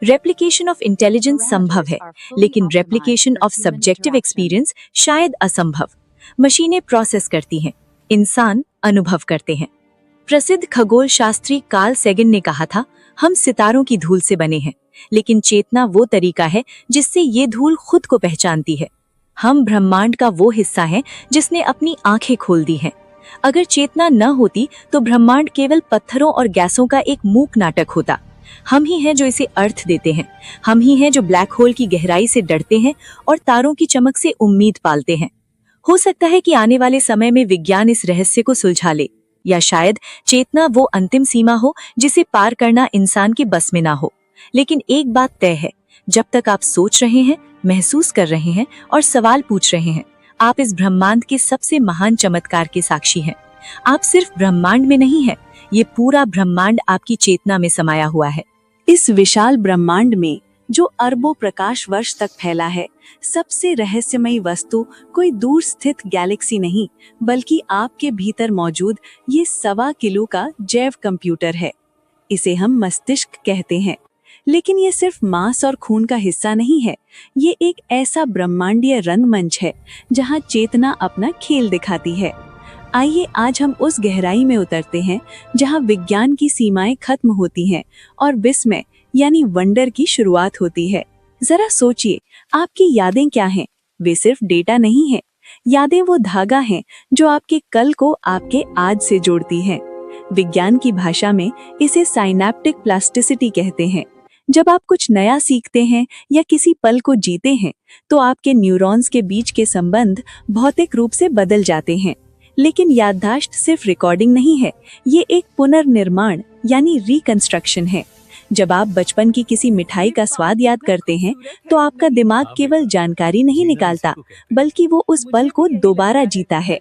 Replication of intelligence संभव है, लेकिन रेप्लिकेशन ऑफ सब्जेक्टिव एक्सपीरियंस शायद असंभव। मशीनें प्रोसेस करती हैं, इंसान अनुभव करते हैं। प्रसिद्ध खगोल शास्त्री कार्ल सेगन ने कहा था, हम सितारों की धूल से बने हैं, लेकिन चेतना वो तरीका है जिससे ये धूल खुद को पहचानती है। हम ब्रह्मांड का वो हिस्सा हैं जिसने अपनी आंखें खोल दी हैं। अगर चेतना न होती तो ब्रह्मांड केवल पत्थरों और गैसों का एक मूक नाटक होता। हम ही हैं जो इसे अर्थ देते हैं, हम ही हैं जो ब्लैक होल की गहराई से डरते हैं और तारों की चमक से उम्मीद पालते हैं। हो सकता है कि आने वाले समय में विज्ञान इस रहस्य को सुलझा ले, या शायद चेतना वो अंतिम सीमा हो जिसे पार करना इंसान के बस में ना हो। लेकिन एक बात तय है, जब तक आप सोच रहे हैं, महसूस कर रहे हैं और सवाल पूछ रहे हैं, आप इस ब्रह्मांड के सबसे महान चमत्कार के साक्षी हैं। आप सिर्फ ब्रह्मांड में नहीं हैं, ये पूरा ब्रह्मांड आपकी चेतना में समाया हुआ है। इस विशाल ब्रह्मांड में जो अरबों प्रकाश वर्ष तक फैला है, सबसे रहस्यमयी वस्तु कोई दूर स्थित गैलेक्सी नहीं, बल्कि आपके भीतर मौजूद ये 1.25 किलो का जैव कंप्यूटर है। इसे हम मस्तिष्क कहते हैं, लेकिन ये सिर्फ मांस और खून का हिस्सा नहीं है। ये एक ऐसा ब्रह्मांडीय रंगमंच है जहां चेतना अपना खेल दिखाती है। आइए आज हम उस गहराई में उतरते हैं जहां विज्ञान की सीमाएं खत्म होती हैं और विस्मय यानी वंडर की शुरुआत होती है। जरा सोचिए, आपकी यादें क्या हैं? वे सिर्फ डेटा नहीं है, यादें वो धागा हैं जो आपके कल को आपके आज से जोड़ती हैं। विज्ञान की भाषा में इसे साइनेप्टिक प्लास्टिसिटी कहते हैं। जब आप कुछ नया सीखते हैं या किसी पल को जीते हैं, तो आपके न्यूरॉन्स के बीच के संबंध भौतिक रूप से बदल जाते हैं। लेकिन याददाश्त सिर्फ रिकॉर्डिंग नहीं है, ये एक पुनर्निर्माण यानी रिकंस्ट्रक्शन है। जब आप बचपन की किसी मिठाई का स्वाद याद करते हैं, तो आपका दिमाग केवल जानकारी नहीं निकालता, बल्कि वो उस पल को दोबारा जीता है।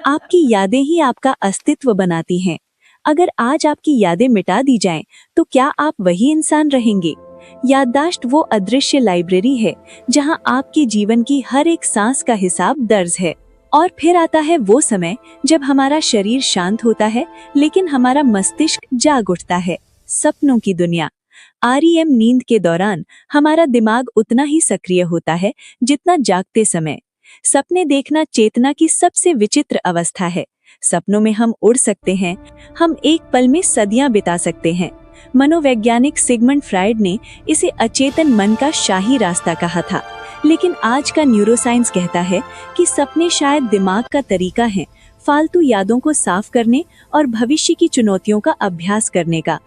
आपकी यादें ही आपका अस्तित्व बनाती हैं। अगर आज आपकी यादें मिटा दी जाएं, तो क्या आप वही इंसान रहेंगे? याददाश्त वो अदृश्य लाइब्रेरी है जहां आपके जीवन की हर एक सांस का हिसाब दर्ज है। और फिर आता है वो समय जब हमारा शरीर शांत होता है, लेकिन हमारा मस्तिष्क जाग उठता है। सपनों की दुनिया। REM नींद के दौरान हमारा दिमाग उतना ही सक्रिय होता है जितना जागते समय। सपने देखना चेतना की सबसे विचित्र अवस्था है। सपनों में हम उड़ सकते हैं, हम एक पल में सदियां बिता सकते हैं। मनोवैज्ञानिक सिगमंड फ्रायड ने इसे अचेतन मन का शाही रास्ता कहा था, लेकिन आज का न्यूरोसाइंस कहता है कि सपने शायद दिमाग का तरीका है फालतू यादों को साफ करने और भविष्य की चुनौतियों का अभ्यास करने का।